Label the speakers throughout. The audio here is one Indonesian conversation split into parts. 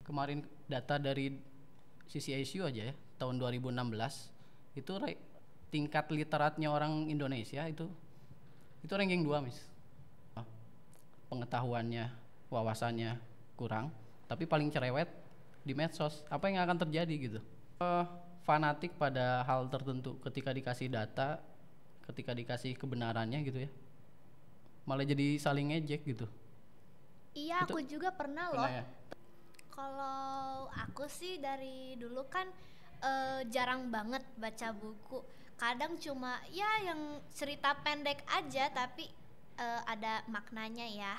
Speaker 1: Kemarin data dari CCISU aja ya, tahun 2016 itu tingkat literatnya orang Indonesia itu ranking 2, Miss. Pengetahuannya, wawasannya kurang, tapi paling cerewet di medsos. Apa yang akan terjadi gitu? Fanatik pada hal tertentu, ketika dikasih data, ketika dikasih kebenarannya gitu ya, malah jadi saling ngejek gitu.
Speaker 2: Iya, aku juga pernah loh.
Speaker 1: Ya?
Speaker 2: Kalau aku sih dari dulu kan jarang banget baca buku. Kadang cuma ya yang cerita pendek aja tapi ada maknanya ya.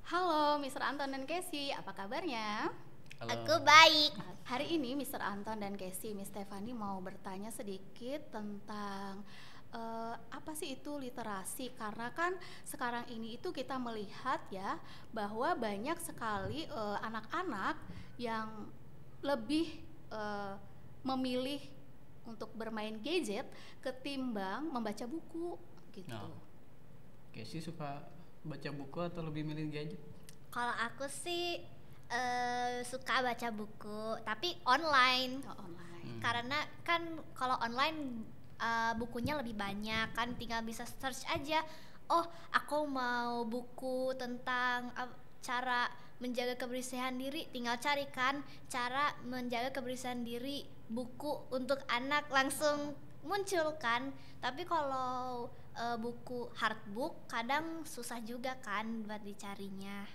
Speaker 3: Halo Mr. Anton dan Casey, apa kabarnya?
Speaker 1: Halo.
Speaker 2: Aku baik.
Speaker 3: Hari ini Mr. Anton dan Casey, Miss Stefani mau bertanya sedikit tentang apa sih itu literasi, karena kan sekarang ini itu kita melihat ya bahwa banyak sekali anak-anak yang lebih memilih untuk bermain gadget ketimbang membaca buku gitu.
Speaker 1: Casey suka baca buku atau lebih milih gadget?
Speaker 2: Kalau aku sih suka baca buku, tapi online.
Speaker 3: Online.
Speaker 2: Karena kan kalau online bukunya lebih banyak, kan tinggal bisa search aja. Oh, aku mau buku tentang cara menjaga kebersihan diri, tinggal cari kan cara menjaga kebersihan diri, buku untuk anak, langsung muncul kan. Tapi kalau buku hardbook kadang susah juga kan buat dicarinya.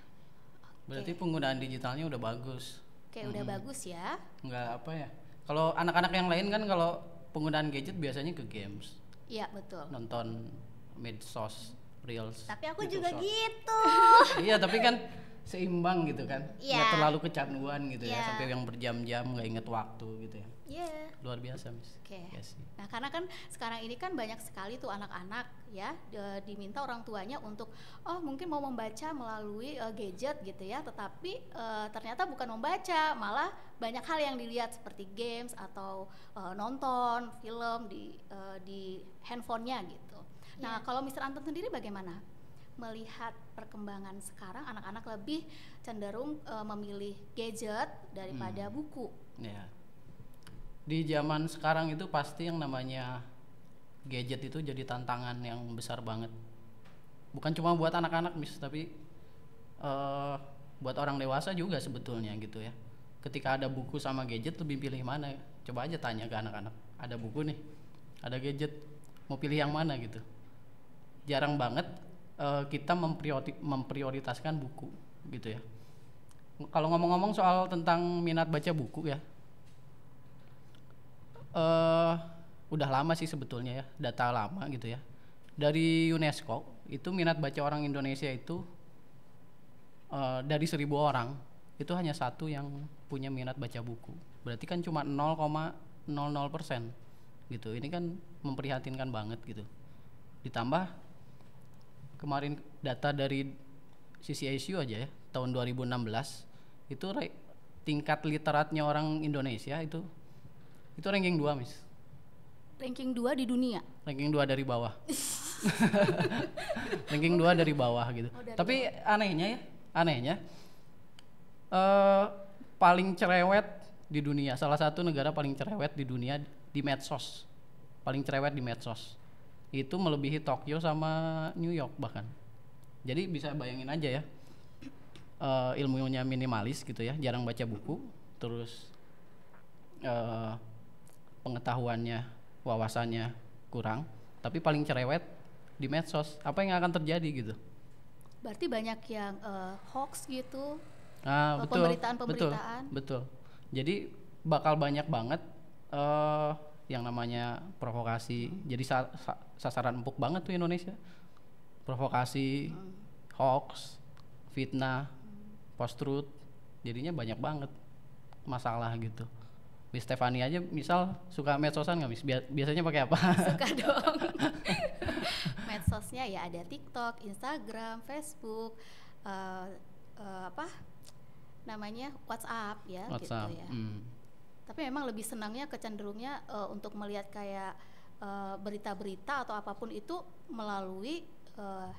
Speaker 1: Berarti penggunaan digitalnya udah bagus.
Speaker 3: Udah bagus ya.
Speaker 1: Nggak apa ya, kalau anak-anak yang lain kan kalau penggunaan gadget biasanya ke games,
Speaker 3: Iya betul.
Speaker 1: nonton medsos, reels.
Speaker 2: Tapi aku
Speaker 1: gitu,
Speaker 2: juga
Speaker 1: short.
Speaker 2: gitu.
Speaker 1: Iya, tapi kan seimbang gitu kan,
Speaker 2: Iya.
Speaker 1: nggak terlalu kecanduan gitu ya,
Speaker 2: Iya.
Speaker 1: sampai yang berjam-jam nggak inget waktu gitu ya.
Speaker 2: Iya.
Speaker 1: Luar biasa, Miss.
Speaker 3: Oke.
Speaker 1: Yes.
Speaker 3: Nah, karena kan sekarang ini kan banyak sekali tuh anak-anak ya diminta orang tuanya untuk mungkin mau membaca melalui gadget gitu ya, tetapi ternyata bukan membaca, malah banyak hal yang dilihat seperti games atau nonton film di handphonenya gitu. Nah, kalau Mr. Anton sendiri bagaimana melihat perkembangan sekarang anak-anak lebih cenderung memilih gadget daripada buku?
Speaker 1: Ya. Di zaman sekarang itu pasti yang namanya gadget itu jadi tantangan yang besar banget. Bukan cuma buat anak-anak, Miss, tapi buat orang dewasa juga sebetulnya gitu ya. Ketika ada buku sama gadget, lebih pilih mana? Coba aja tanya ke anak-anak. Ada buku nih, ada gadget, mau pilih yang mana gitu. Jarang banget kita memprioritaskan buku gitu ya. Kalau ngomong-ngomong soal tentang minat baca buku ya, udah lama sih sebetulnya ya, data lama gitu ya. Dari UNESCO itu minat baca orang Indonesia itu dari 1.000 orang itu hanya satu yang punya minat baca buku. Berarti kan cuma 0,00% gitu. Ini kan memprihatinkan banget gitu. Ditambah kemarin data dari CCISU aja ya, tahun 2016 itu tingkat literatnya orang Indonesia itu ranking 2, Miss.
Speaker 3: Ranking 2 di dunia.
Speaker 1: Ranking 2 dari bawah. Ranking 2 dari bawah gitu. Tapi anehnya paling cerewet di dunia, salah satu negara paling cerewet di dunia di medsos. Paling cerewet di medsos. Itu melebihi Tokyo sama New York bahkan. Jadi bisa bayangin aja ya. Ilmunya minimalis gitu ya, jarang baca buku, terus pengetahuannya, wawasannya kurang, tapi paling cerewet di medsos. Apa yang akan terjadi gitu?
Speaker 3: Berarti banyak yang hoax gitu.
Speaker 1: Betul,
Speaker 3: pemberitaan.
Speaker 1: betul. Jadi bakal banyak banget yang namanya provokasi. Jadi sasaran empuk banget tuh Indonesia. Provokasi, hoax, fitnah, post truth. Jadinya banyak banget masalah gitu. Miss Stefani aja misal suka medsosan nggak, Miss? Biasanya pakai apa?
Speaker 3: Suka dong. Medsosnya ya ada TikTok, Instagram, Facebook, namanya WhatsApp ya
Speaker 1: WhatsApp.
Speaker 3: gitu ya. Tapi memang lebih senangnya kecenderungnya untuk melihat kayak berita-berita atau apapun itu melalui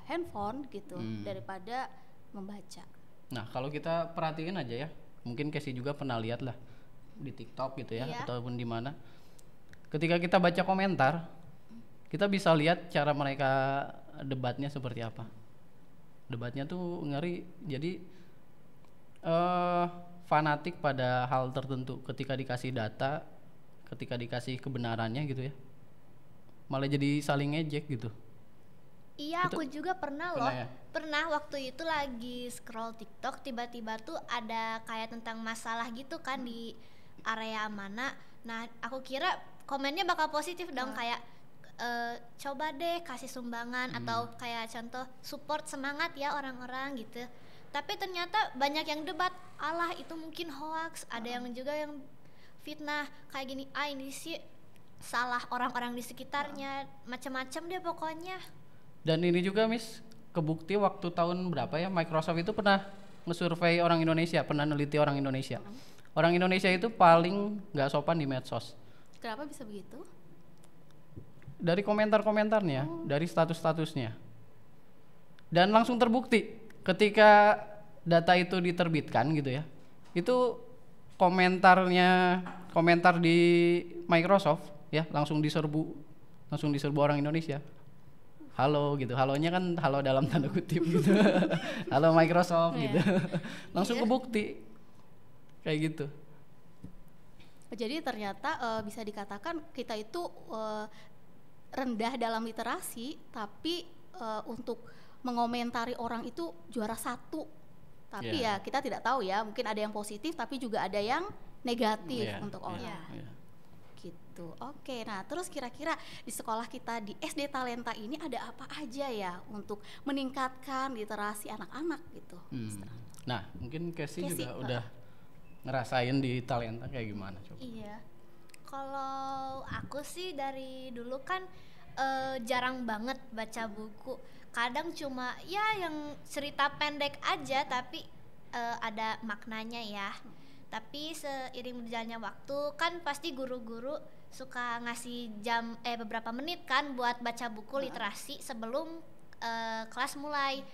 Speaker 3: handphone gitu daripada membaca.
Speaker 1: Nah, kalau kita perhatiin aja ya, mungkin Casey juga pernah lihat lah di TikTok gitu ya,
Speaker 2: Iya.
Speaker 1: ataupun di mana. Ketika kita baca komentar, kita bisa lihat cara mereka debatnya seperti apa. Debatnya tuh ngeri, jadi fanatik pada hal tertentu. Ketika dikasih data, ketika dikasih kebenarannya gitu ya, malah jadi saling ngejek gitu.
Speaker 2: Iya,
Speaker 1: Itu
Speaker 2: aku juga pernah
Speaker 1: pernah
Speaker 2: loh.
Speaker 1: ya?
Speaker 2: Pernah waktu itu lagi scroll TikTok, tiba-tiba tuh ada kayak tentang masalah gitu kan di area mana. Nah, aku kira komennya bakal positif dong, kayak coba deh kasih sumbangan atau kayak contoh support, semangat ya orang-orang gitu. Tapi ternyata banyak yang debat, alah itu mungkin hoax, ada yang juga yang fitnah kayak gini, ini sih salah orang-orang di sekitarnya, macam-macam deh pokoknya.
Speaker 1: Dan ini juga Miss, kebukti waktu tahun berapa ya, Microsoft itu pernah nge-survey orang Indonesia, pernah neliti orang Indonesia. Orang Indonesia itu paling nggak sopan di medsos.
Speaker 3: Kenapa bisa begitu?
Speaker 1: Dari komentar-komentarnya, dari status-statusnya. Dan langsung terbukti ketika data itu diterbitkan gitu ya. Itu komentar di Microsoft ya langsung diserbu orang Indonesia. Halo gitu, halonya kan halo dalam tanda kutip gitu. Halo Microsoft gitu. Langsung kebukti kayak gitu.
Speaker 3: Jadi ternyata bisa dikatakan kita itu rendah dalam literasi, tapi untuk mengomentari orang itu juara satu. Tapi ya kita tidak tahu ya, mungkin ada yang positif tapi juga ada yang negatif untuk orang. Gitu. Oke, nah terus kira-kira di sekolah kita di SD Talenta ini ada apa aja ya untuk meningkatkan literasi anak-anak gitu?
Speaker 1: Nah, mungkin Casey juga udah ngerasain di Talenta kayak gimana coba?
Speaker 2: Iya. Kalau aku sih dari dulu kan jarang banget baca buku. Kadang cuma ya yang cerita pendek aja tapi ada maknanya ya. Tapi seiring berjalannya waktu kan pasti guru-guru suka ngasih beberapa menit kan buat baca buku literasi sebelum kelas mulai.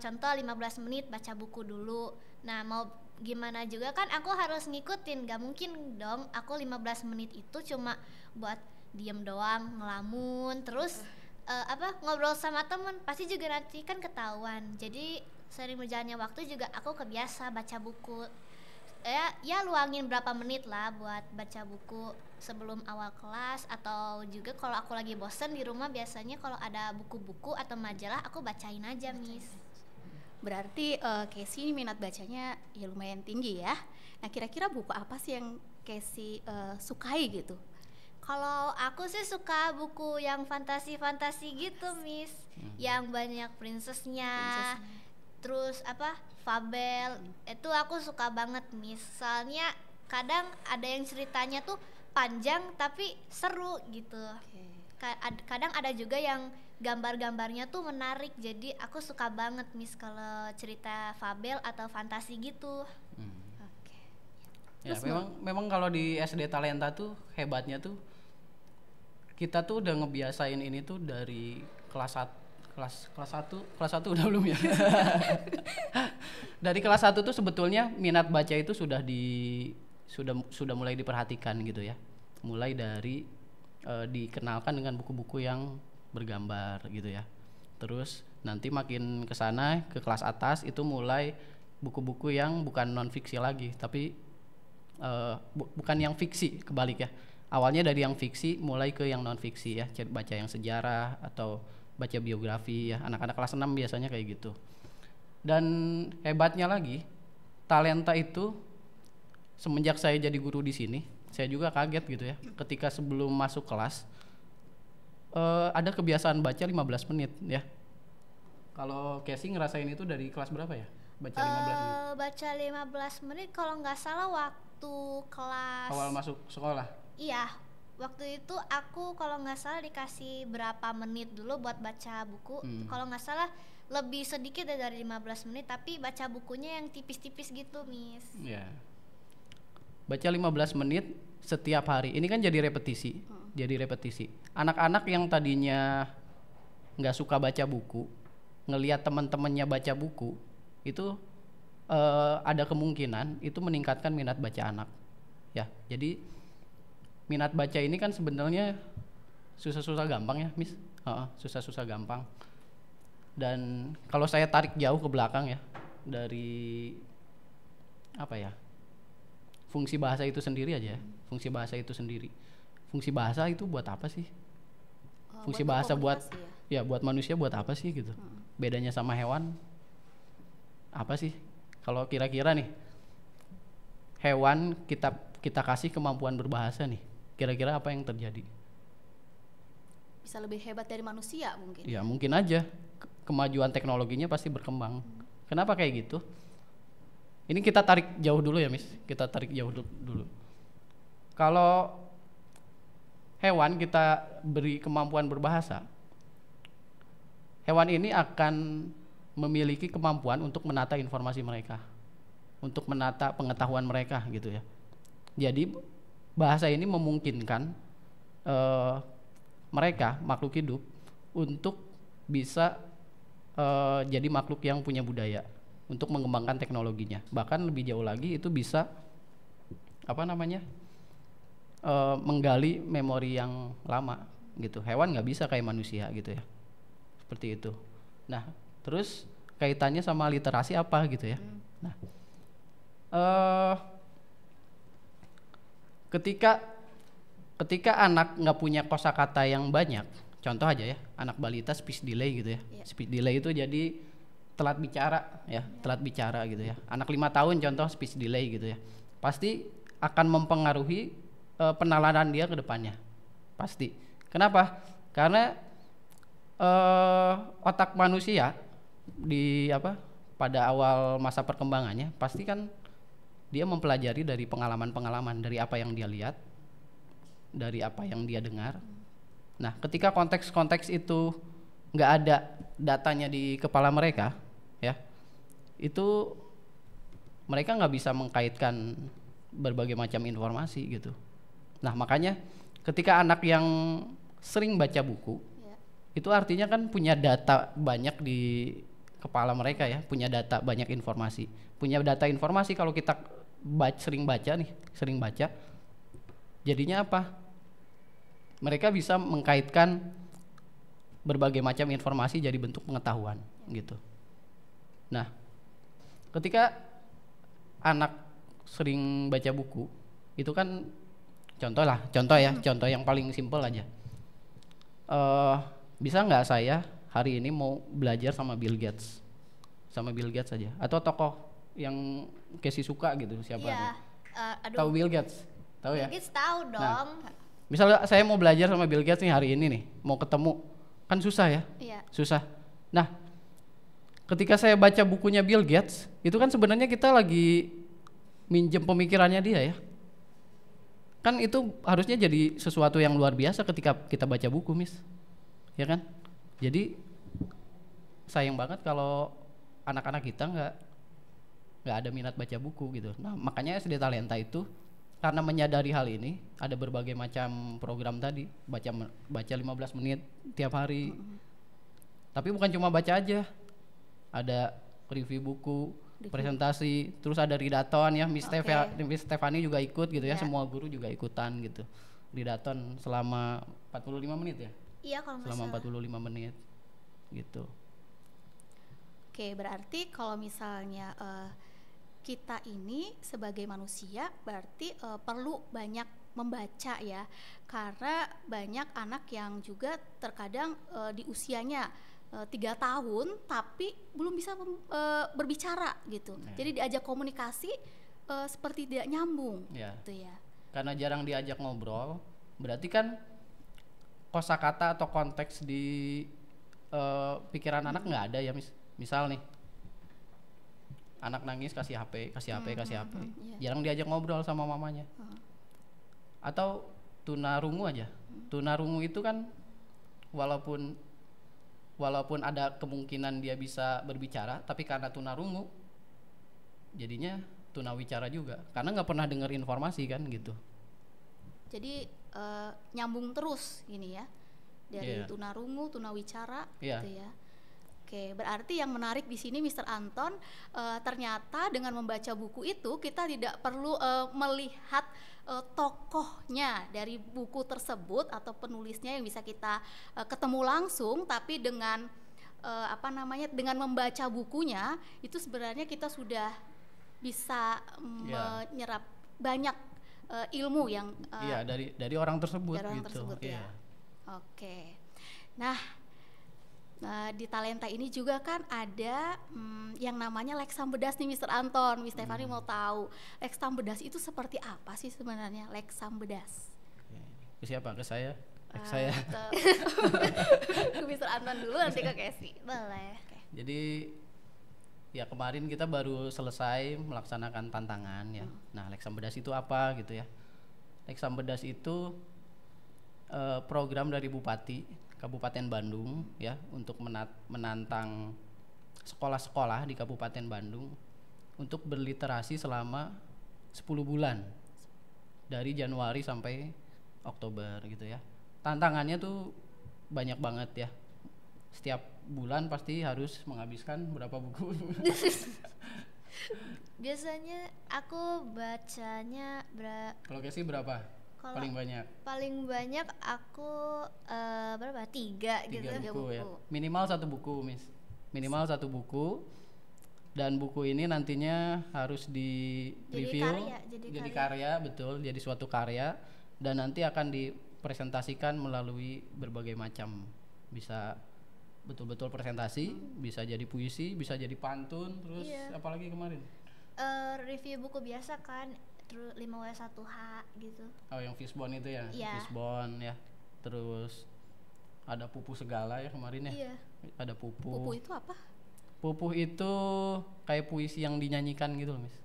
Speaker 2: Contoh 15 menit baca buku dulu. Nah, mau gimana juga kan aku harus ngikutin, gak mungkin dong aku 15 menit itu cuma buat diem doang, ngelamun, terus ngobrol sama temen, pasti juga nanti kan ketahuan. Jadi sering berjalannya waktu juga aku kebiasa baca buku. Ya luangin berapa menit lah buat baca buku sebelum awal kelas, atau juga kalau aku lagi bosen di rumah biasanya kalau ada buku-buku atau majalah aku bacain aja, Miss.
Speaker 3: Berarti Casey ini minat bacanya ya lumayan tinggi ya. Nah kira-kira buku apa sih yang Casey sukai gitu?
Speaker 2: Kalau aku sih suka buku yang fantasi-fantasi gitu, Miss. Yang banyak princessnya. Terus fabel. Itu aku suka banget, Miss. Soalnya kadang ada yang ceritanya tuh panjang tapi seru gitu. Kadang ada juga yang gambar-gambarnya tuh menarik. Jadi aku suka banget, Miss, kalau cerita fabel atau fantasi gitu.
Speaker 1: Ya, memang kalau di SD Talenta tuh hebatnya tuh kita tuh udah ngebiasain ini tuh dari kelas 1 udah belum ya? Dari kelas 1 tuh sebetulnya minat baca itu sudah mulai diperhatikan gitu ya. Mulai dari dikenalkan dengan buku-buku yang bergambar gitu ya. Terus nanti makin ke sana ke kelas atas itu mulai buku-buku yang bukan non fiksi lagi, tapi bukan yang fiksi, kebalik ya. Awalnya dari yang fiksi mulai ke yang non fiksi ya, baca yang sejarah atau baca biografi ya. Anak-anak kelas 6 biasanya kayak gitu. Dan hebatnya lagi, Talenta itu semenjak saya jadi guru di sini, saya juga kaget gitu ya. Ketika sebelum masuk kelas ada kebiasaan baca 15 menit ya. Kalau Casey ngerasain itu dari kelas berapa ya? Baca 15 menit.
Speaker 2: Baca 15 menit kalau nggak salah waktu kelas
Speaker 1: Awal masuk sekolah.
Speaker 2: Iya, waktu itu aku kalau nggak salah dikasih berapa menit dulu buat baca buku. Kalau nggak salah lebih sedikit ya dari 15 menit, tapi baca bukunya yang tipis-tipis gitu, Miss.
Speaker 1: Ya. Baca 15 menit setiap hari. Ini kan jadi repetisi. Jadi repetisi. Anak-anak yang tadinya nggak suka baca buku, ngelihat teman-temannya baca buku, itu ada kemungkinan itu meningkatkan minat baca anak. Ya, jadi minat baca ini kan sebenarnya susah-susah gampang ya, Miss. Susah-susah gampang. Dan kalau saya tarik jauh ke belakang ya, dari apa ya, fungsi bahasa itu sendiri aja ya. Fungsi bahasa itu sendiri. Fungsi bahasa itu buat apa sih? Fungsi bahasa buat ya buat manusia buat apa sih gitu? Bedanya sama hewan apa sih? Kalau kira-kira nih hewan kita kasih kemampuan berbahasa nih, kira-kira apa yang terjadi?
Speaker 3: Bisa lebih hebat dari manusia mungkin.
Speaker 1: Ya mungkin aja kemajuan teknologinya pasti berkembang. Kenapa kayak gitu? Ini kita tarik jauh dulu ya, Miss. Kita tarik jauh dulu. Kalau hewan kita beri kemampuan berbahasa, hewan ini akan memiliki kemampuan untuk menata informasi mereka, untuk menata pengetahuan mereka gitu ya. Jadi bahasa ini memungkinkan mereka makhluk hidup untuk bisa jadi makhluk yang punya budaya, untuk mengembangkan teknologinya. Bahkan lebih jauh lagi itu bisa menggali memori yang lama gitu. Hewan nggak bisa kayak manusia gitu ya, seperti itu. Nah terus kaitannya sama literasi apa gitu ya. Nah ketika anak nggak punya kosakata yang banyak, contoh aja ya, anak balita speech delay gitu ya. Speech delay itu jadi telat bicara ya, telat bicara gitu ya. Anak 5 tahun contoh speech delay gitu ya, pasti akan mempengaruhi penalaran dia ke depannya, pasti. Kenapa? Karena otak manusia pada awal masa perkembangannya pasti kan dia mempelajari dari pengalaman-pengalaman, dari apa yang dia lihat, dari apa yang dia dengar. Nah, ketika konteks-konteks itu nggak ada datanya di kepala mereka, ya, itu mereka nggak bisa mengkaitkan berbagai macam informasi gitu. Nah, makanya ketika anak yang sering baca buku, itu artinya kan punya data banyak di kepala mereka ya, punya data banyak informasi. Punya data informasi kalau kita sering baca, jadinya apa? Mereka bisa mengkaitkan berbagai macam informasi jadi bentuk pengetahuan gitu. Nah, ketika anak sering baca buku, itu kan contoh yang paling simpel aja. Bisa nggak saya hari ini mau belajar sama Bill Gates aja, atau tokoh yang Casey suka gitu, siapa?
Speaker 2: Iya.
Speaker 1: Tahu Bill Gates? Tahu ya?
Speaker 2: Bill Gates tahu dong.
Speaker 1: Nah, misalnya saya mau belajar sama Bill Gates nih hari ini nih, mau ketemu, kan susah ya?
Speaker 3: Iya.
Speaker 1: Susah. Nah, ketika saya baca bukunya Bill Gates, itu kan sebenarnya kita lagi minjem pemikirannya dia ya. Kan itu harusnya jadi sesuatu yang luar biasa ketika kita baca buku, Miss. Ya kan? Jadi sayang banget kalau anak-anak kita nggak ada minat baca buku gitu. Nah, makanya SD Talenta itu karena menyadari hal ini, ada berbagai macam program tadi, baca 15 menit tiap hari. Tapi bukan cuma baca aja. Ada review buku, presentasi, terus ada readathon ya, Miss Stefani juga ikut gitu ya, semua guru juga ikutan gitu. Readathon selama 45 menit ya?
Speaker 2: Iya, kalau nggak
Speaker 1: selama
Speaker 2: salah.
Speaker 1: 45 menit gitu.
Speaker 3: Oke, berarti kalau misalnya kita ini sebagai manusia berarti perlu banyak membaca ya, karena banyak anak yang juga terkadang di usianya 3 tahun tapi belum bisa berbicara gitu. Jadi diajak komunikasi seperti tidak nyambung gitu ya.
Speaker 1: Karena jarang diajak ngobrol, berarti kan kosakata atau konteks di pikiran anak nggak ada ya, misal nih anak nangis kasih HP. Jarang diajak ngobrol sama mamanya. Atau tunarungu aja. Tunarungu itu kan walaupun walaupun ada kemungkinan dia bisa berbicara, tapi karena tunarungu jadinya tunawicara juga karena nggak pernah dengar informasi kan gitu.
Speaker 3: Jadi nyambung terus ini ya, dari
Speaker 1: Iya.
Speaker 3: tunarungu, tunawicara
Speaker 1: Iya.
Speaker 3: gitu ya. Oke, berarti yang menarik di sini Mr. Anton, ternyata dengan membaca buku itu kita tidak perlu melihat tokohnya dari buku tersebut atau penulisnya yang bisa kita ketemu langsung, tapi dengan dengan membaca bukunya itu sebenarnya kita sudah bisa
Speaker 1: Iya.
Speaker 3: menyerap banyak ilmu yang
Speaker 1: Iya, dari orang tersebut
Speaker 3: dari orang
Speaker 1: gitu.
Speaker 3: tersebut
Speaker 1: Iya.
Speaker 3: ya. Oke. Nah, di Talenta ini juga kan ada yang namanya Leksam Bedas nih Mr. Anton. Miss Stefani mau tahu Leksam Bedas itu seperti apa sih sebenarnya Leksam Bedas?
Speaker 1: Oke. Ke siapa? Ke saya? Ke saya.
Speaker 3: Ke Mr. Anton dulu nanti ke Casey.
Speaker 2: Boleh.
Speaker 3: Oke.
Speaker 1: Jadi ya kemarin kita baru selesai melaksanakan tantangan ya. Nah, Leksam Bedas itu apa gitu ya? Leksam Bedas itu program dari Bupati Kabupaten Bandung ya untuk menantang sekolah-sekolah di Kabupaten Bandung untuk berliterasi selama 10 bulan dari Januari sampai Oktober gitu ya. Tantangannya tuh banyak banget ya. Setiap bulan pasti harus menghabiskan berapa buku?
Speaker 2: Biasanya aku bacanya
Speaker 1: Kalau Casey berapa?
Speaker 2: Kalau
Speaker 1: Paling banyak?
Speaker 2: paling banyak aku berapa? Tiga gitu.
Speaker 1: 3 buku ya.
Speaker 3: buku.
Speaker 1: Minimal 1 buku, Miss. Minimal 1 buku. Dan buku ini nantinya harus di
Speaker 2: Jadi
Speaker 1: review,
Speaker 2: karya, jadi
Speaker 1: karya, betul, jadi suatu karya dan nanti akan dipresentasikan melalui berbagai macam, bisa betul-betul presentasi, bisa jadi puisi, bisa jadi pantun, terus
Speaker 2: Iya.
Speaker 1: apalagi kemarin?
Speaker 2: Review buku biasa kan, terus 5W1H gitu.
Speaker 1: Oh, yang Fishbone itu ya,
Speaker 2: Iya.
Speaker 1: Fishbone ya. Terus ada pupu segala ya kemarin ya.
Speaker 2: Iya.
Speaker 1: Ada pupu.
Speaker 3: Buku itu apa?
Speaker 1: Pupuh itu kayak puisi yang dinyanyikan gitu loh, Miss.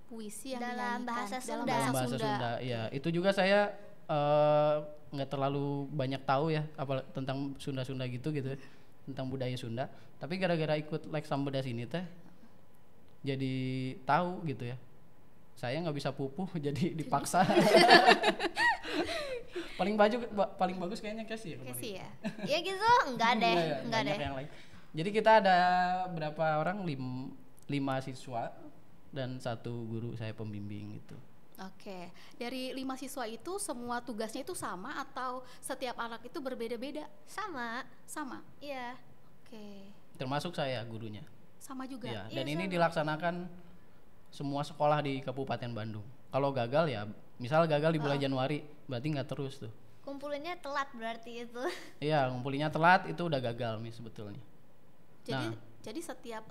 Speaker 3: Puisi yang
Speaker 2: Dalam
Speaker 3: dinyanyikan
Speaker 2: bahasa
Speaker 3: dalam
Speaker 2: Sunda.
Speaker 3: bahasa
Speaker 1: Dalam bahasa
Speaker 3: Sunda.
Speaker 1: Sunda. Iya, itu juga saya nggak terlalu banyak tahu ya apa tentang Sunda-Sunda gitu ya, tentang budaya Sunda. Tapi gara-gara ikut Leksam Bedas ini teh jadi tahu gitu ya. Saya nggak bisa pupuh jadi dipaksa. paling bagus kayaknya Casey ya kemarin.
Speaker 3: Casey ya.
Speaker 2: Ya gitu, enggak deh,
Speaker 1: Iya, ya,
Speaker 2: enggak
Speaker 1: banyak
Speaker 2: deh.
Speaker 1: yang lain. Jadi kita ada berapa orang? 5 siswa dan 1 guru saya pembimbing gitu.
Speaker 3: Oke, dari 5 siswa itu semua tugasnya itu sama atau setiap anak itu berbeda-beda?
Speaker 2: Sama,
Speaker 3: Sama.
Speaker 2: iya.
Speaker 3: Oke,
Speaker 1: Termasuk saya gurunya.
Speaker 3: sama juga.
Speaker 1: Iya,
Speaker 2: Iya,
Speaker 1: dan ini
Speaker 2: sama.
Speaker 1: dilaksanakan semua sekolah di Kabupaten Bandung. Kalau gagal ya, misal gagal di bulan Januari, berarti nggak terus tuh.
Speaker 2: Kumpulinnya telat berarti itu.
Speaker 1: Iya, ngumpulinnya telat itu udah gagal nih sebetulnya.
Speaker 3: Jadi
Speaker 1: Nah.
Speaker 3: jadi setiap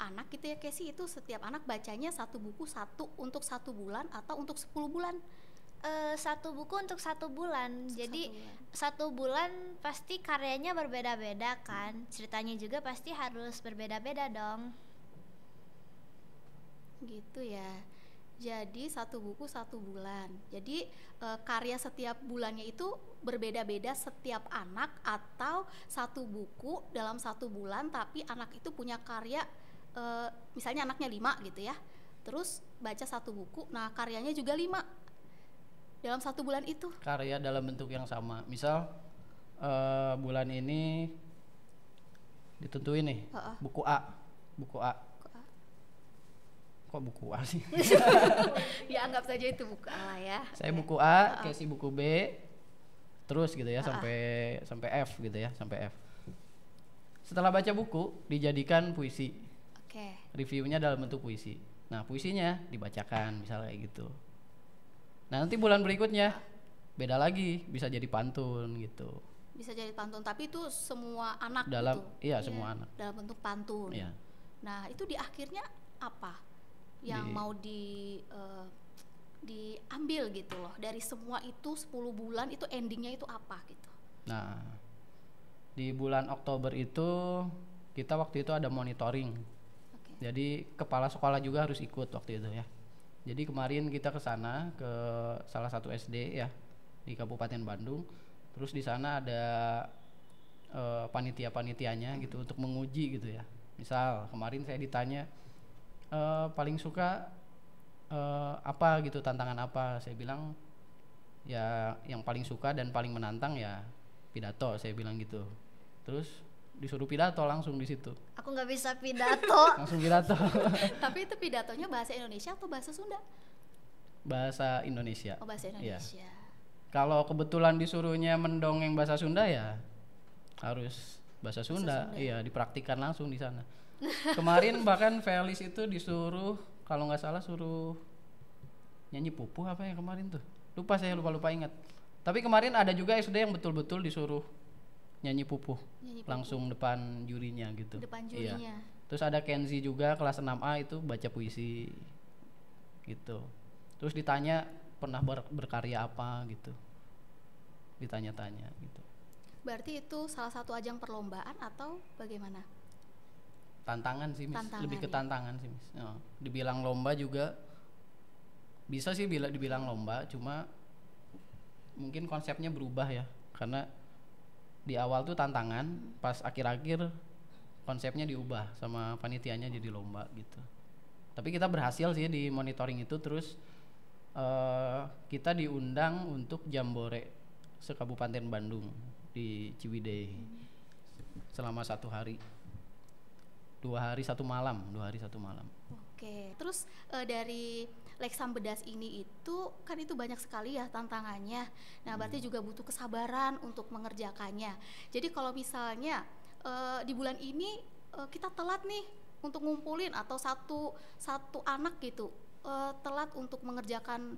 Speaker 3: anak gitu ya Casey, itu setiap anak bacanya satu buku untuk 1 bulan atau untuk 10 bulan?
Speaker 2: 1 buku untuk 1 bulan. Jadi
Speaker 3: 1 bulan.
Speaker 2: 1 bulan pasti karyanya berbeda-beda kan. Ceritanya juga pasti harus berbeda-beda dong.
Speaker 3: Gitu ya. Jadi 1 buku 1 bulan. Jadi karya setiap bulannya itu berbeda-beda setiap anak, atau 1 buku dalam 1 bulan tapi anak itu punya karya misalnya anaknya 5 gitu ya. Terus baca 1 buku, nah karyanya juga 5 dalam 1 bulan itu.
Speaker 1: Karya dalam bentuk yang sama. Misal bulan ini ditentuin nih,
Speaker 3: Heeh.
Speaker 1: buku A.
Speaker 3: Kok,
Speaker 1: Kok buku A sih?
Speaker 3: ya anggap saja itu buku A lah ya.
Speaker 1: Saya buku A, Casey buku B, terus gitu ya sampai F gitu ya, sampai F. Setelah baca buku dijadikan puisi,
Speaker 3: Oke.
Speaker 1: reviewnya dalam bentuk puisi. Nah puisinya dibacakan misalnya kayak gitu. Nah nanti bulan berikutnya beda lagi, bisa jadi pantun gitu.
Speaker 3: Bisa jadi pantun, tapi itu semua anak
Speaker 1: Dalam
Speaker 3: gitu.
Speaker 1: iya semua anak.
Speaker 3: Dalam bentuk pantun.
Speaker 1: Iya.
Speaker 3: Nah, itu di akhirnya apa yang mau diambil gitu loh dari semua itu 10 bulan itu, endingnya itu apa gitu?
Speaker 1: Nah di bulan Oktober itu kita waktu itu ada monitoring.
Speaker 3: Oke.
Speaker 1: Jadi kepala sekolah juga harus ikut waktu itu ya. Jadi kemarin kita ke sana ke salah satu SD ya di Kabupaten Bandung. Terus di sana ada panitia-panitianya gitu untuk menguji gitu ya. Misal kemarin saya ditanya paling suka apa gitu, tantangan apa. Saya bilang ya yang paling suka dan paling menantang ya pidato, saya bilang gitu. Terus disuruh pidato langsung di situ.
Speaker 2: Aku nggak bisa pidato.
Speaker 1: Langsung pidato.
Speaker 3: Tapi itu pidatonya bahasa Indonesia atau bahasa Sunda?
Speaker 1: Bahasa Indonesia.
Speaker 3: Oh, bahasa
Speaker 1: Iya.
Speaker 3: Indonesia.
Speaker 1: Kalau kebetulan disuruhnya mendongeng bahasa Sunda ya harus bahasa Sunda.
Speaker 3: Sunda.
Speaker 1: Iya, dipraktikkan langsung di sana. Kemarin bahkan Felis itu disuruh, kalau nggak salah suruh nyanyi pupuh apa ya kemarin tuh. Lupa, saya lupa ingat. Tapi kemarin ada juga SD yang betul-betul disuruh nyanyi pupuh.
Speaker 3: Nyanyi pupuh.
Speaker 1: Langsung depan jurinya gitu.
Speaker 3: Depan
Speaker 1: Iya.
Speaker 3: jurinya.
Speaker 1: Terus ada Kenzi juga kelas 6A itu baca puisi gitu. Terus ditanya pernah berkarya apa gitu. Ditanya-tanya gitu.
Speaker 3: Berarti itu salah satu ajang perlombaan atau bagaimana?
Speaker 1: Tantangan sih, Miss.
Speaker 3: Tantangan,
Speaker 1: Lebih ke
Speaker 3: ya.
Speaker 1: tantangan sih, Miss. Oh, dibilang lomba juga bisa sih dibilang lomba, cuma mungkin konsepnya berubah ya. Karena di awal tuh tantangan, pas akhir-akhir konsepnya diubah sama panitianya jadi lomba gitu. Tapi kita berhasil sih di monitoring itu. Terus kita diundang untuk Jambore se-Kabupaten Bandung di Ciwidey selama 1 hari, 2 hari 1 malam.
Speaker 3: Oke, terus dari Leksam Bedas ini itu kan itu banyak sekali ya tantangannya. Nah, berarti juga butuh kesabaran untuk mengerjakannya. Jadi kalau misalnya di bulan ini kita telat nih untuk ngumpulin atau satu anak gitu telat untuk mengerjakan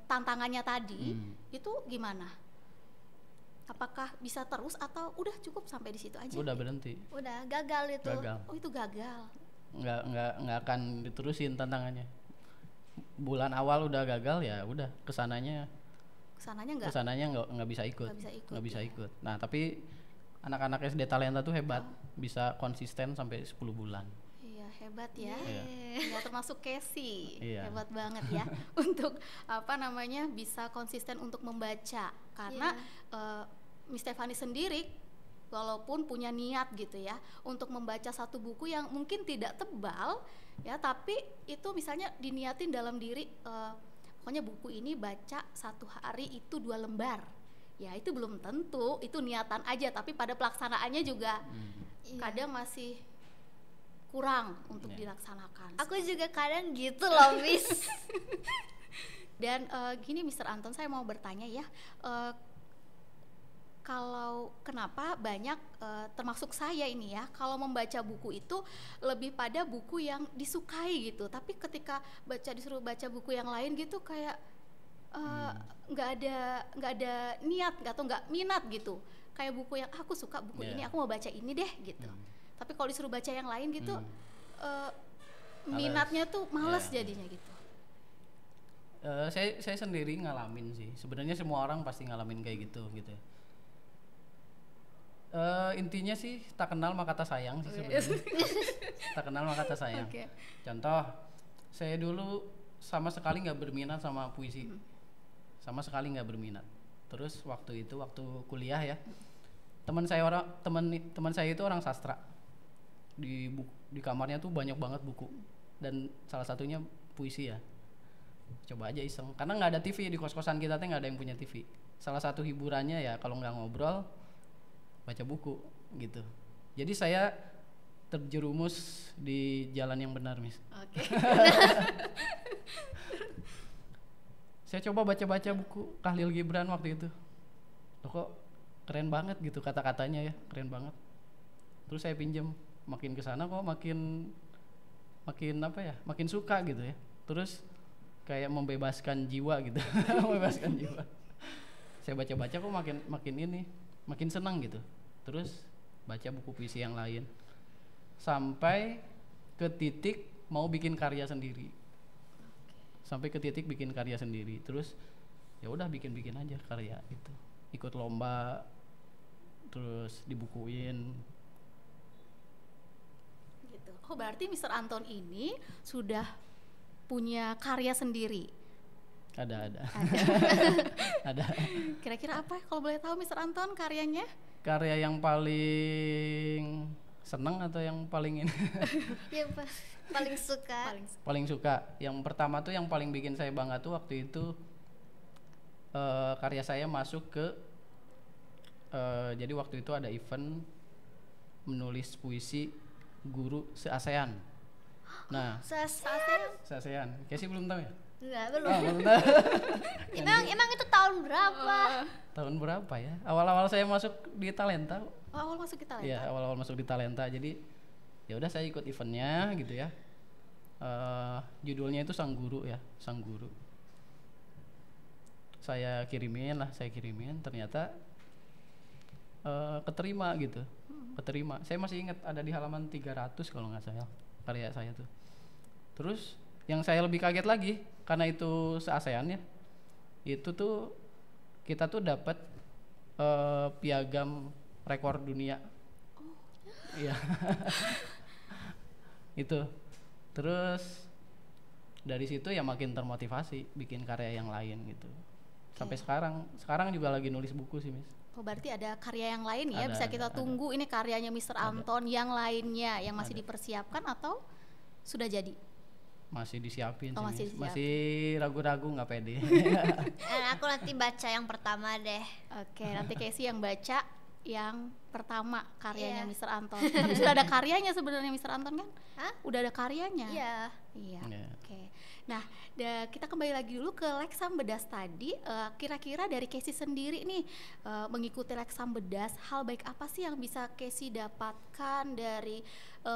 Speaker 3: tantangannya tadi, itu gimana? Apakah bisa terus atau udah cukup sampai di situ aja?
Speaker 1: Udah berhenti.
Speaker 2: Udah gagal itu.
Speaker 1: Gagal.
Speaker 3: Oh, itu gagal.
Speaker 1: Nggak akan diterusin tantangannya. Bulan awal udah gagal ya udah, kesananya nggak bisa ikut. Nggak bisa ikut. Nah, tapi anak-anak SD Talenta tuh hebat, bisa konsisten sampai 10 bulan.
Speaker 3: Iya, hebat ya.
Speaker 1: Iya.
Speaker 3: Ya, termasuk Casey.
Speaker 1: Iya.
Speaker 3: Hebat banget ya untuk bisa konsisten untuk membaca. Karena Miss Stefani sendiri walaupun punya niat gitu ya untuk membaca satu buku yang mungkin tidak tebal ya, tapi itu misalnya diniatin dalam diri pokoknya buku ini baca 1 hari itu 2 lembar. Ya, itu belum tentu, itu niatan aja, tapi pada pelaksanaannya juga kadang masih kurang untuk dilaksanakan.
Speaker 2: Aku juga kadang gitu loh, Miss.
Speaker 3: Dan gini Mr. Anton, saya mau bertanya ya, kalau kenapa banyak termasuk saya ini ya, kalau membaca buku itu lebih pada buku yang disukai gitu, tapi ketika disuruh baca buku yang lain gitu kayak nggak ada niat atau nggak minat gitu, kayak buku yang aku suka buku ini, aku mau baca ini deh gitu. Tapi kalau disuruh baca yang lain gitu minatnya tuh males jadinya gitu.
Speaker 1: Saya sendiri ngalamin sih. Sebenarnya semua orang pasti ngalamin kayak gitu ya. Intinya sih tak kenal maka tak sayang sih sebenarnya. Tak kenal maka tak sayang.
Speaker 3: Okay.
Speaker 1: Contoh, saya dulu sama sekali nggak berminat sama puisi, sama sekali nggak berminat. Terus waktu kuliah ya, teman saya itu orang sastra. Di kamarnya tuh banyak banget buku dan salah satunya puisi ya. Coba aja iseng, karena nggak ada TV di kos-kosan kita tuh, nggak ada yang punya TV. Salah satu hiburannya ya kalau nggak ngobrol baca buku gitu. Jadi saya terjerumus di jalan yang benar, Miss.
Speaker 3: Oke.
Speaker 1: Saya coba baca buku Khalil Gibran waktu itu. Loh, kok keren banget gitu kata-katanya ya, keren banget. Terus saya pinjam, makin kesana kok makin makin suka gitu ya. Terus kayak membebaskan jiwa gitu. Membebaskan jiwa. Saya baca kok makin senang gitu. Terus baca buku puisi yang lain sampai ke titik mau bikin karya sendiri. Terus ya udah bikin aja karya gitu. Ikut lomba, terus dibukuin.
Speaker 3: Gitu. Oh, berarti Mr. Anton ini sudah punya karya sendiri.
Speaker 1: Ada.
Speaker 3: Kira-kira apa kalau boleh tahu Mr. Anton karyanya?
Speaker 1: karya yang paling seneng atau yang paling ini?
Speaker 2: Yang paling suka.
Speaker 1: Paling suka. Yang pertama tuh yang paling bikin saya bangga tuh waktu itu karya saya masuk ke jadi waktu itu ada event menulis puisi guru se-ASEAN. Nah, se-ASEAN. Casey belum tahu ya?
Speaker 2: Enggak, belum.
Speaker 1: Belum tahu.
Speaker 2: Emang itu tahun berapa?
Speaker 1: Tahun berapa ya? Awal-awal saya masuk di Talenta.
Speaker 3: Awal masuk kita
Speaker 1: Iya, awal-awal masuk di Talenta. Jadi ya udah saya ikut eventnya gitu ya. Judulnya itu Sang Guru ya, Sang Guru. Saya kirimin, ternyata keterima gitu. Keterima. Saya masih ingat ada di halaman 300 kalau nggak salah karya saya tuh. Terus yang saya lebih kaget lagi karena itu se-ASEAN ya. Itu tuh kita tuh dapat piagam rekor dunia. Iya. Itu. Terus dari situ ya makin termotivasi bikin karya yang lain gitu. Sampai sekarang juga lagi nulis buku sih, Miss.
Speaker 3: Oh, berarti ada karya yang lain ya,
Speaker 1: Ada,
Speaker 3: bisa kita tunggu ini karyanya Mr. Anton yang lainnya yang masih
Speaker 1: Ada.
Speaker 3: dipersiapkan atau sudah jadi?
Speaker 1: Masih disiapin
Speaker 3: Oh,
Speaker 1: sih,
Speaker 3: masih
Speaker 1: Miss. Masih ragu-ragu nggak pede.
Speaker 2: Aku nanti baca yang pertama deh.
Speaker 3: Oke, nanti Casey yang baca yang pertama karyanya
Speaker 2: Iya.
Speaker 3: Mr. Anton. Tapi sudah ada karyanya sebenarnya Mr. Anton kan?
Speaker 2: Hah?
Speaker 3: Udah ada karyanya.
Speaker 2: Iya.
Speaker 3: Iya.
Speaker 1: Iya.
Speaker 3: Oke. Nah, kita kembali lagi dulu ke Leksam Bedas tadi. Kira-kira dari Casey sendiri nih mengikuti Leksam Bedas, hal baik apa sih yang bisa Casey dapatkan dari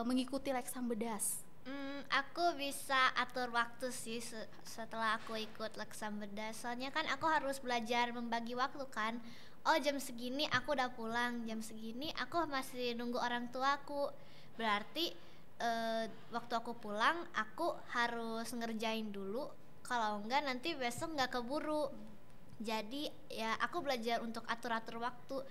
Speaker 3: mengikuti Leksam Bedas?
Speaker 2: Aku bisa atur waktu sih setelah aku ikut Leksam Bedas. Soalnya kan aku harus belajar membagi waktu kan. Oh, jam segini aku udah pulang, jam segini aku masih nunggu orang tuaku. Berarti waktu aku pulang aku harus ngerjain dulu. Kalau enggak nanti besok nggak keburu. Jadi ya aku belajar untuk atur-atur waktu.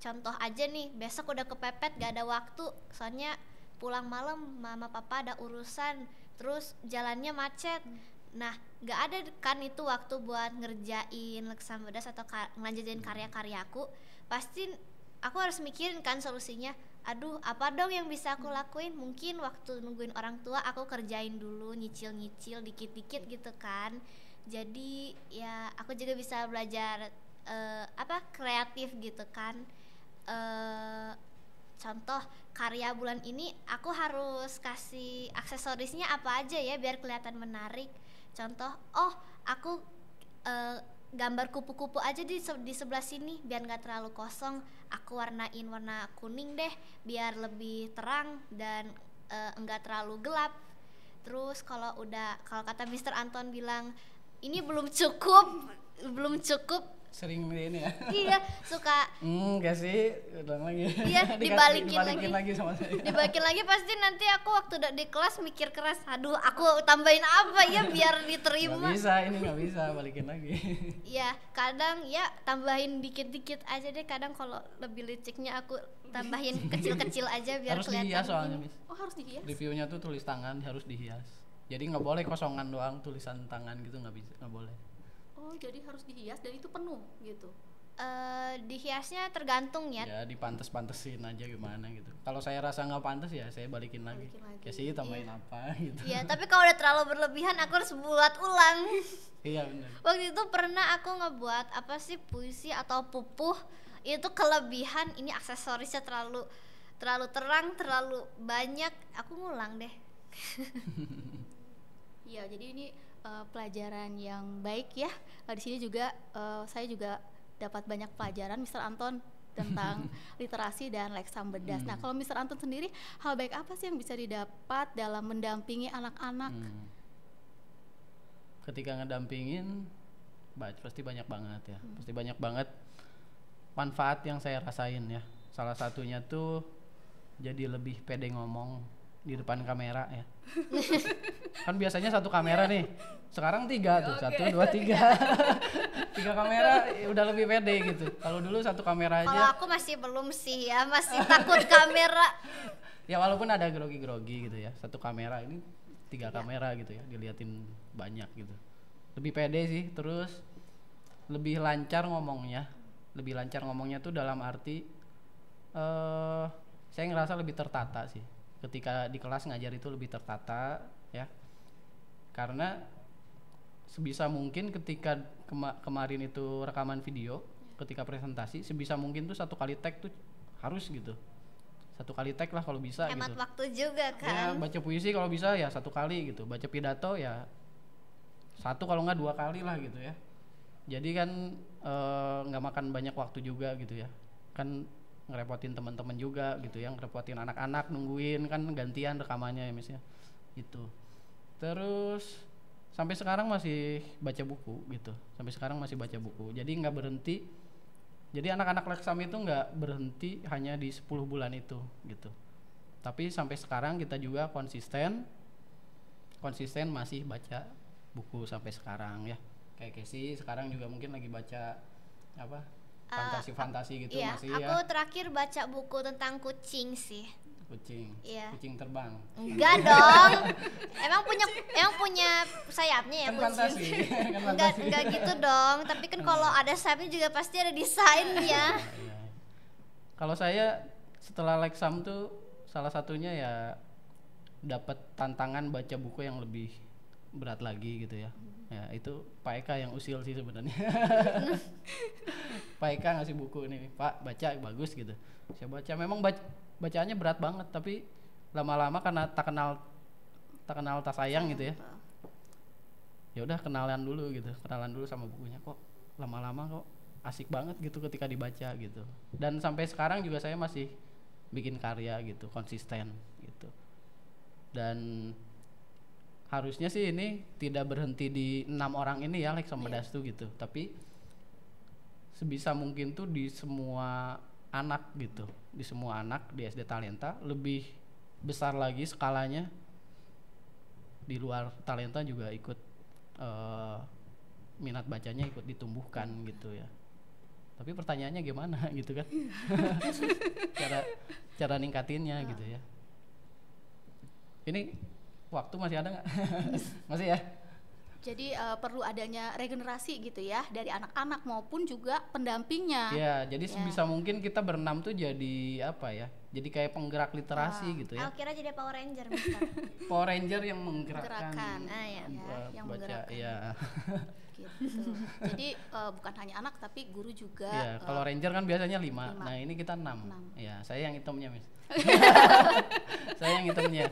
Speaker 2: Contoh aja nih, besok udah kepepet gak ada waktu. Soalnya pulang malam mama papa ada urusan, terus jalannya macet. Nah, nggak ada kan itu waktu buat ngerjain Leksam Bedas atau ngelanjutin karya-karyaku. Pasti aku harus mikirin kan solusinya. Aduh, apa dong yang bisa aku lakuin? Mungkin waktu nungguin orang tua aku kerjain dulu, nyicil-nyicil dikit-dikit gitu kan. Jadi ya aku juga bisa belajar kreatif gitu kan. Contoh karya bulan ini aku harus kasih aksesorisnya apa aja ya biar kelihatan menarik. Contoh, aku gambar kupu-kupu aja di sebelah sini biar nggak terlalu kosong. Aku warnain warna kuning deh biar lebih terang dan enggak terlalu gelap. Terus kalau kata Mr. Anton bilang ini belum cukup
Speaker 1: Sering ini ya.
Speaker 2: iya, suka
Speaker 1: Gak sih, ulang lagi.
Speaker 2: Iya, dibalikin
Speaker 1: lagi sama saya.
Speaker 2: dibalikin lagi. Pasti nanti aku waktu udah di kelas mikir keras, aduh aku tambahin apa ya biar diterima.
Speaker 1: Nggak bisa balikin lagi.
Speaker 2: Iya, kadang ya tambahin dikit-dikit aja deh. Kadang kalau lebih liciknya aku tambahin kecil-kecil aja biar
Speaker 1: Harus
Speaker 2: kelihatan.
Speaker 1: dihias soalnya, Miss.
Speaker 3: Oh, harus dihias.
Speaker 1: Reviewnya tuh tulis tangan harus dihias. Jadi nggak boleh kosongan doang tulisan tangan gitu, nggak bisa, nggak boleh.
Speaker 3: Oh, jadi harus dihias dan itu penuh gitu.
Speaker 2: Dihiasnya tergantung ya.
Speaker 1: Ya dipantes-pantesin aja gimana gitu. Kalau saya rasa nggak pantas ya saya balikin lagi. Ya sih tambahin apa gitu.
Speaker 2: Iya, tapi kalau udah terlalu berlebihan aku harus buat ulang.
Speaker 1: Iya benar.
Speaker 2: Waktu itu pernah aku ngebuat puisi atau pupuh, itu kelebihan, ini aksesorisnya terlalu terang, terlalu banyak, aku ngulang deh.
Speaker 3: Iya, jadi ini pelajaran yang baik ya. Di sini juga saya juga dapat banyak pelajaran Mr. Anton tentang literasi dan Leksam Bedas. Nah, kalau Mr. Anton sendiri, hal baik apa sih yang bisa didapat dalam mendampingi anak-anak?
Speaker 1: Ketika ngedampingin pasti banyak banget ya. Pasti banyak banget manfaat yang saya rasain ya. Salah satunya tuh jadi lebih pede ngomong di depan kamera ya. Kan biasanya satu kamera nih, sekarang 3 tuh, 1, 2, 3 3 kamera ya udah lebih pede gitu. Kalau dulu satu kamera
Speaker 2: Kalau
Speaker 1: aja
Speaker 2: aku masih belum sih ya, masih takut kamera.
Speaker 1: ya walaupun ada grogi-grogi gitu ya, satu kamera ini 3 kamera gitu ya, diliatin banyak gitu. Lebih pede sih, terus lebih lancar ngomongnya tuh dalam arti eh saya ngerasa lebih tertata sih ketika di kelas ngajar itu lebih tertata ya, karena sebisa mungkin ketika kemarin itu rekaman video, ketika presentasi sebisa mungkin tuh 1 kali tag tuh harus gitu, 1 kali tag lah kalau bisa
Speaker 2: Hemat
Speaker 1: gitu.
Speaker 2: waktu juga
Speaker 1: Ya
Speaker 2: kan.
Speaker 1: baca puisi kalau bisa ya 1 kali gitu, baca pidato ya 1 kalau nggak 2 kali lah gitu ya. Jadi kan nggak makan banyak waktu juga gitu ya, kan ngerepotin teman-teman juga gitu ya, ngerepotin anak-anak nungguin kan gantian rekamannya ya misalnya itu. Terus sampai sekarang masih baca buku gitu, sampai sekarang masih baca buku, jadi nggak berhenti. Jadi anak-anak Lexam itu nggak berhenti hanya di 10 bulan itu gitu, tapi sampai sekarang kita juga konsisten masih baca buku sampai sekarang ya. Kayak Casey sekarang juga mungkin lagi baca apa, fantasi gitu
Speaker 2: Iya,
Speaker 1: masih
Speaker 2: aku
Speaker 1: ya.
Speaker 2: terakhir baca buku tentang kucing sih. Iya.
Speaker 1: Kucing terbang
Speaker 2: Enggak dong. Emang punya sayapnya ya
Speaker 1: kan
Speaker 2: kucing?
Speaker 1: fantasi kan
Speaker 2: Enggak gitu dong. Tapi kan kalau ada sayapnya juga pasti ada desainnya.
Speaker 1: Iya. Kalau saya setelah Lexam tuh salah satunya ya dapat tantangan baca buku yang lebih berat lagi gitu ya. Ya itu Pak Eka yang usil sih sebenarnya. Pak Eka ngasih buku ini, Pak baca bagus gitu. Saya baca, memang bacaannya berat banget, tapi lama-lama karena tak kenal tak sayang gitu ya. Ya udah kenalan dulu sama bukunya, kok lama-lama kok asik banget gitu ketika dibaca gitu. Dan sampai sekarang juga saya masih bikin karya gitu, konsisten gitu. Dan harusnya sih ini tidak berhenti di 6 orang ini ya Lexam Medastu gitu, tapi sebisa mungkin tuh di semua anak gitu, di semua anak di SD Talenta, lebih besar lagi skalanya, di luar Talenta juga ikut minat bacanya ikut ditumbuhkan gitu ya. Tapi pertanyaannya gimana gitu kan? cara ningkatinnya gitu ya. Ini waktu masih ada nggak? Masih ya?
Speaker 3: Jadi perlu adanya regenerasi gitu ya dari anak-anak maupun juga pendampingnya.
Speaker 1: Ya, jadi sebisa mungkin kita berenam tuh jadi apa ya? Jadi kayak penggerak literasi gitu ya.
Speaker 2: Aku kira jadi Power Ranger Mister.
Speaker 1: Power Ranger yang menggerakkan.
Speaker 2: Ya.
Speaker 3: Yang
Speaker 1: baca,
Speaker 3: menggerakkan.
Speaker 1: ya.
Speaker 3: Gitu. Jadi bukan hanya anak tapi guru juga.
Speaker 1: Ya, kalau Ranger kan biasanya 5. Nah, ini kita 6. Ya, saya yang hitamnya, Miss. Saya yang hitamnya.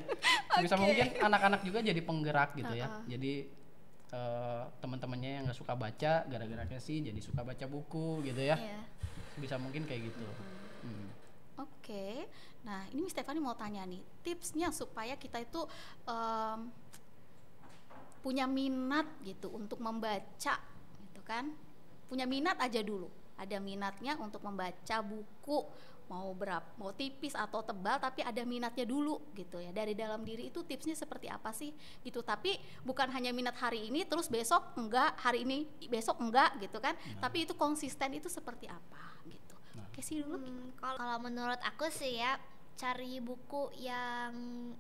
Speaker 1: Sebisa mungkin anak-anak juga jadi penggerak gitu ya. Jadi teman-temannya yang nggak suka baca gara-gara Casey jadi suka baca buku gitu ya. Bisa mungkin kayak gitu.
Speaker 3: Oke. Nah, ini Miss Stefani mau tanya nih, tipsnya supaya kita itu punya minat gitu untuk membaca gitu kan. Punya minat aja dulu. Ada minatnya untuk membaca buku, mau tipis atau tebal, tapi ada minatnya dulu gitu ya. Dari dalam diri itu tipsnya seperti apa sih gitu. Tapi bukan hanya minat hari ini terus besok enggak, hari ini besok enggak gitu kan. Tapi itu konsisten itu seperti apa gitu. Oke sih dulu.
Speaker 2: Kalau menurut aku sih ya, cari buku yang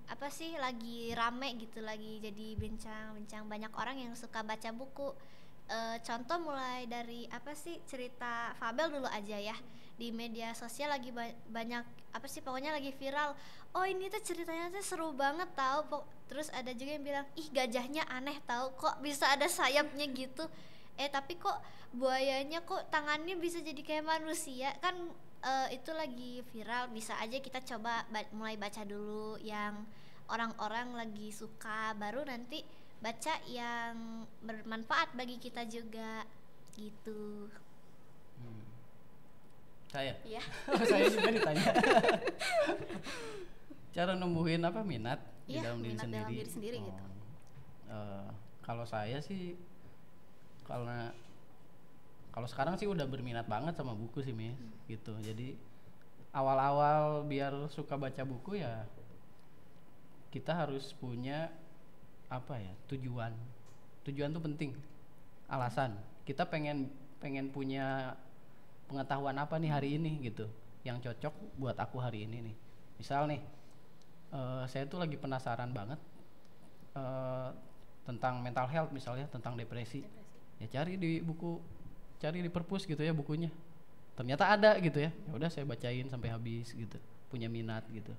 Speaker 2: apa sih lagi rame gitu, lagi jadi bincang banyak orang yang suka baca buku. Contoh mulai dari apa sih, cerita fabel dulu aja ya. Di media sosial lagi banyak apa sih, pokoknya lagi viral. Oh ini tuh ceritanya tuh seru banget tahu. Terus ada juga yang bilang, ih gajahnya aneh tahu, kok bisa ada sayapnya gitu. Tapi kok buayanya kok tangannya bisa jadi kayak manusia kan. Itu lagi viral, bisa aja kita coba mulai baca dulu yang orang-orang lagi suka, baru nanti baca yang bermanfaat bagi kita juga gitu.
Speaker 1: Saya?
Speaker 3: Iya.
Speaker 1: Saya juga ditanya. Cara numbuhin apa minat di dalam diri
Speaker 3: minat
Speaker 1: sendiri.
Speaker 3: dalam diri sendiri gitu.
Speaker 1: Kalau saya sih, kalau sekarang sih udah berminat banget sama buku sih, Miss. Gitu. Jadi awal-awal biar suka baca buku ya kita harus punya apa ya, tujuan tuh penting, alasan kita pengen punya pengetahuan apa nih hari ini gitu yang cocok buat aku hari ini nih. Misal nih saya tuh lagi penasaran banget tentang mental health, misalnya tentang depresi. Ya cari di perpus gitu ya bukunya, ternyata ada gitu ya. Ya udah saya bacain sampai habis gitu, punya minat gitu.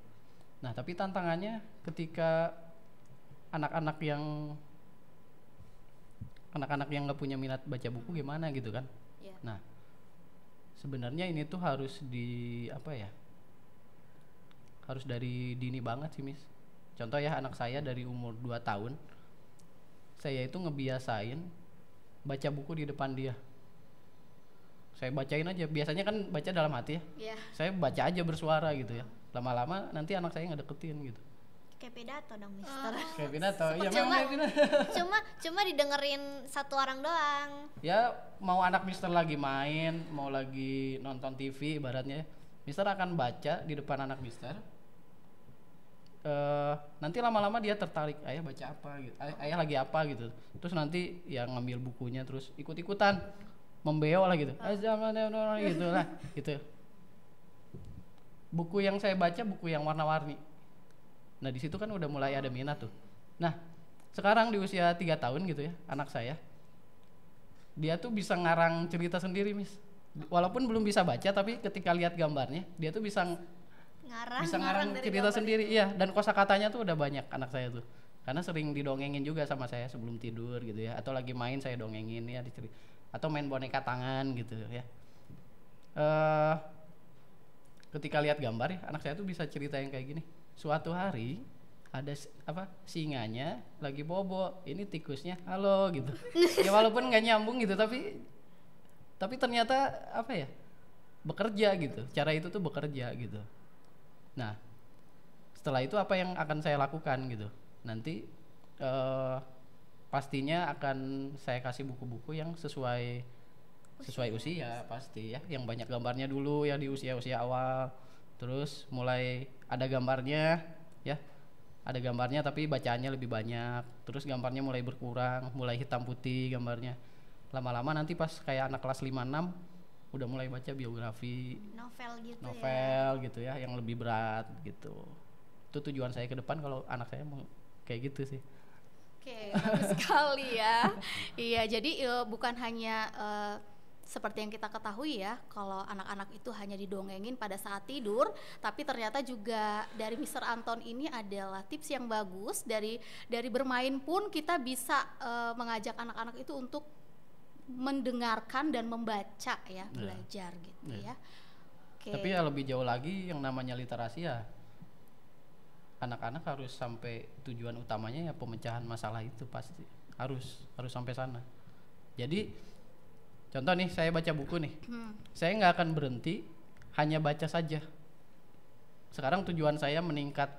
Speaker 1: Nah tapi tantangannya ketika anak-anak yang nggak punya minat baca buku gimana gitu kan.
Speaker 3: Iya.
Speaker 1: Nah sebenarnya ini tuh harus di apa ya, harus dari dini banget sih Miss. Contoh ya, anak saya dari umur 2 tahun saya itu ngebiasain baca buku di depan dia. Saya bacain aja, biasanya kan baca dalam hati ya,
Speaker 3: Iya.
Speaker 1: saya baca aja bersuara gitu ya. Lama-lama nanti anak saya ngedeketin gitu.
Speaker 2: Kayak pidato dong, Mister.
Speaker 1: Kayak pidato, iya
Speaker 2: Cuma-
Speaker 1: memang kayak pidato.
Speaker 2: cuma didengerin satu orang doang.
Speaker 1: Ya mau anak Mister lagi main, mau lagi nonton TV ibaratnya, Mister akan baca di depan anak Mister. Nanti lama-lama dia tertarik, ayah baca apa gitu, ayah lagi apa gitu. Terus nanti ya ngambil bukunya terus ikut-ikutan membeo lah gitu. Gitu lah gitu. Buku yang saya baca buku yang warna-warni. Nah di situ kan udah mulai ada minat tuh. Nah sekarang di usia 3 tahun gitu ya, anak saya dia tuh bisa ngarang cerita sendiri Miss. Walaupun belum bisa baca tapi ketika lihat gambarnya dia tuh bisa ngarang
Speaker 3: dari
Speaker 1: cerita
Speaker 3: gambar
Speaker 1: sendiri. Iya, dan kosakatanya tuh udah banyak anak saya tuh. Karena sering didongengin juga sama saya sebelum tidur gitu ya, atau lagi main saya dongengin ya atau main boneka tangan gitu ya. Ketika lihat gambar ya, anak saya tuh bisa cerita yang kayak gini. Suatu hari ada singanya lagi bobo, ini tikusnya halo gitu. Ya walaupun nggak nyambung gitu tapi ternyata apa ya, bekerja gitu. Cara itu tuh bekerja gitu. Nah setelah itu apa yang akan saya lakukan gitu, nanti pastinya akan saya kasih buku-buku yang sesuai usia pasti ya, yang banyak gambarnya dulu ya di usia awal. Terus mulai ada gambarnya ya, ada gambarnya tapi bacaannya lebih banyak. Terus gambarnya mulai berkurang, mulai hitam putih gambarnya. Lama-lama nanti pas kayak anak kelas 5-6 udah mulai baca biografi,
Speaker 2: Novel
Speaker 1: gitu ya, yang lebih berat gitu. Itu tujuan saya ke depan kalau anak saya mau kayak gitu sih.
Speaker 3: Oke, bagus sekali ya. Iya, jadi bukan hanya seperti yang kita ketahui ya, kalau anak-anak itu hanya didongengin pada saat tidur, tapi ternyata juga dari Mr. Anton ini adalah tips yang bagus. Dari bermain pun kita bisa mengajak anak-anak itu untuk mendengarkan dan membaca ya, belajar gitu ya. Oke.
Speaker 1: Tapi ya lebih jauh lagi yang namanya literasi ya, anak-anak harus sampai tujuan utamanya ya pemecahan masalah itu, pasti harus sampai sana. Jadi contoh nih, saya baca buku nih, saya nggak akan berhenti hanya baca saja. Sekarang tujuan saya meningkat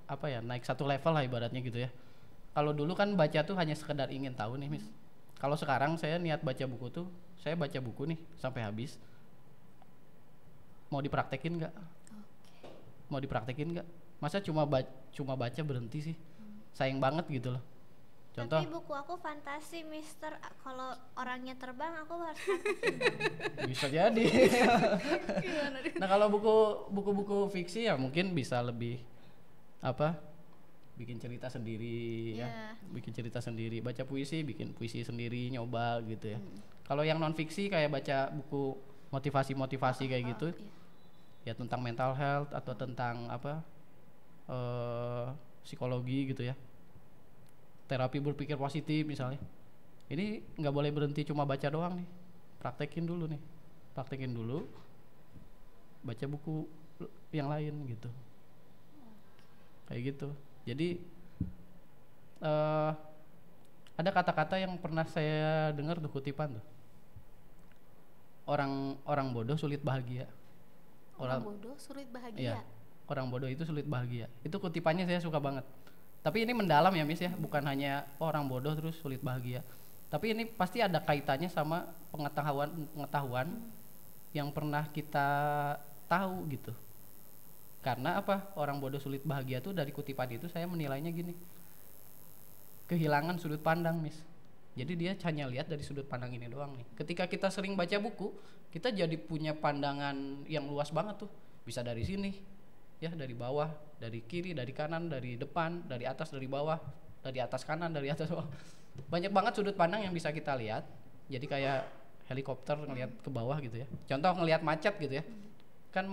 Speaker 1: apa ya, naik satu level lah ibaratnya gitu ya. Kalau dulu kan baca tuh hanya sekedar ingin tahu nih Miss. Kalau sekarang saya niat baca buku tuh, saya baca buku nih sampai habis. Mau dipraktekin nggak? Mau dipraktekin nggak? Masa cuma baca berhenti sih? Sayang banget gitu loh. Contoh.
Speaker 2: Tapi buku aku fantasi, Mister. Kalau orangnya terbang, aku harus praktekin.
Speaker 1: Bisa jadi. Nah kalau buku-buku fiksi ya mungkin bisa lebih apa? Bikin cerita sendiri ya, bikin cerita sendiri. Baca puisi, bikin puisi sendiri, nyoba gitu ya. Kalau yang non fiksi kayak baca buku motivasi kayak gitu, ya tentang mental health atau tentang apa, psikologi gitu ya, terapi berpikir positif misalnya. Ini nggak boleh berhenti cuma baca doang nih, praktekin dulu, baca buku yang lain gitu, kayak gitu. Jadi ada kata-kata yang pernah saya dengar tuh, kutipan tuh, orang bodoh sulit bahagia.
Speaker 3: Orang bodoh sulit bahagia.
Speaker 1: Iya, orang bodoh itu sulit bahagia. Itu kutipannya saya suka banget. Tapi ini mendalam ya Miss ya, bukan hanya orang bodoh terus sulit bahagia. Tapi ini pasti ada kaitannya sama pengetahuan yang pernah kita tahu gitu. Karena apa? Orang bodoh sulit bahagia tuh dari kutipan itu saya menilainya gini. Kehilangan sudut pandang, Miss. Jadi dia hanya lihat dari sudut pandang ini doang nih. Ketika kita sering baca buku, kita jadi punya pandangan yang luas banget tuh. Bisa dari sini, ya dari bawah, dari kiri, dari kanan, dari depan, dari atas, dari bawah, dari atas kanan, dari atas bawah. Banyak banget sudut pandang yang bisa kita lihat. Jadi kayak helikopter ngelihat ke bawah gitu ya. Contoh ngelihat macet gitu ya. Kan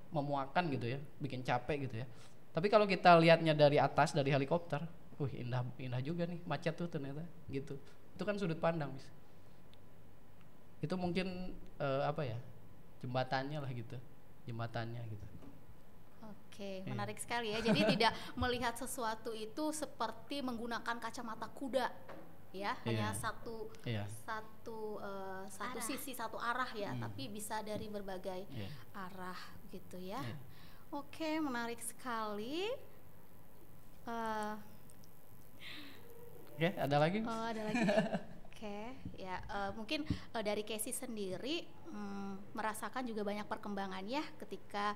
Speaker 1: memuakan gitu ya, bikin capek gitu ya. Tapi kalau kita lihatnya dari atas dari helikopter, indah juga nih macet tuh ternyata gitu. Itu kan sudut pandang, Miss. Itu mungkin apa ya? Jembatannya lah gitu. Jembatannya gitu.
Speaker 3: Oke, menarik sekali ya. Jadi tidak melihat sesuatu itu seperti menggunakan kacamata kuda, ya, hanya satu
Speaker 2: Arah.
Speaker 3: sisi, satu arah ya, tapi bisa dari berbagai arah gitu ya. Oke, menarik sekali.
Speaker 1: Oke, ada lagi?
Speaker 3: Oh, ada lagi. Oke, ya mungkin dari Casey sendiri merasakan juga banyak perkembangan ya ketika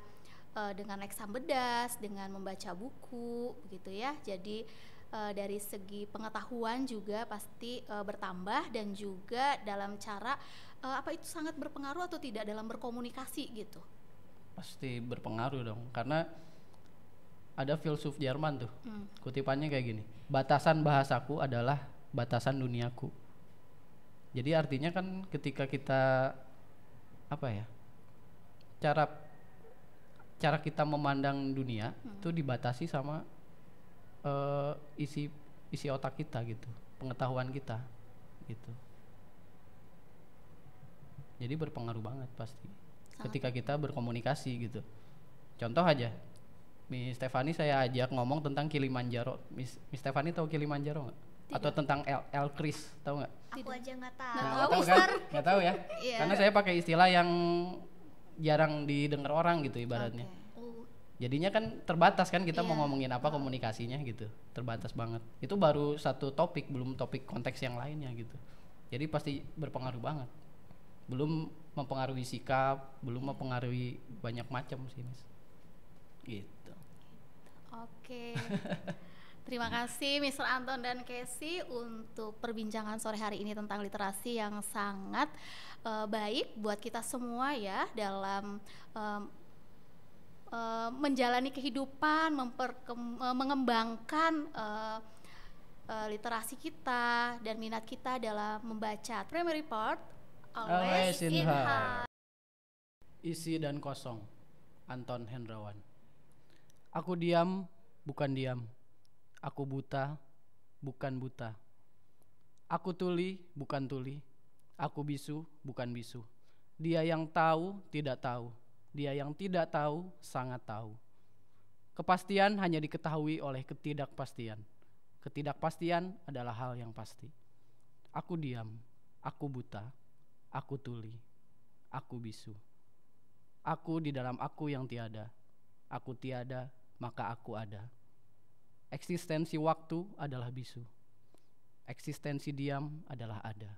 Speaker 3: dengan eksam bedas, dengan membaca buku, begitu ya. Jadi dari segi pengetahuan juga pasti bertambah, dan juga dalam cara apa itu sangat berpengaruh atau tidak dalam berkomunikasi gitu.
Speaker 1: Pasti berpengaruh dong, karena ada filsuf Jerman tuh, kutipannya kayak gini: batasan bahasaku adalah batasan duniaku. Jadi artinya kan ketika kita apa ya, cara kita memandang dunia itu dibatasi sama isi otak kita gitu, pengetahuan kita gitu. Jadi berpengaruh banget pasti ketika kita berkomunikasi gitu. Contoh aja, Miss Stefani saya ajak ngomong tentang Kilimanjaro. Miss Stefani tahu Kilimanjaro nggak? Atau tentang Elkris, tahu nggak?
Speaker 2: Aku aja nggak tahu.
Speaker 1: Nggak tahu kan? Nggak tahu ya? Karena saya pakai istilah yang jarang didengar orang gitu ibaratnya. Jadinya kan terbatas kan, kita mau ngomongin apa komunikasinya gitu, terbatas banget. Itu baru satu topik, belum topik konteks yang lainnya gitu. Jadi pasti berpengaruh banget. Belum mempengaruhi sikap, belum mempengaruhi banyak macam sih, Mas. Gitu.
Speaker 3: Oke. Terima kasih Mr. Anton dan Casey untuk perbincangan sore hari ini tentang literasi yang sangat baik buat kita semua ya, dalam menjalani kehidupan, mengembangkan literasi kita dan minat kita dalam membaca. Primary part always in heart.
Speaker 1: Isi dan kosong, Anton Hendrawan. Aku diam, bukan diam. Aku buta, bukan buta. Aku tuli, bukan tuli. Aku bisu, bukan bisu. Dia yang tahu, tidak tahu. Dia yang tidak tahu, sangat tahu. Kepastian hanya diketahui oleh ketidakpastian. Ketidakpastian adalah hal yang pasti. Aku diam, aku buta, aku tuli, aku bisu. Aku di dalam aku yang tiada. Aku tiada, maka aku ada. Eksistensi waktu adalah bisu. Eksistensi diam adalah ada.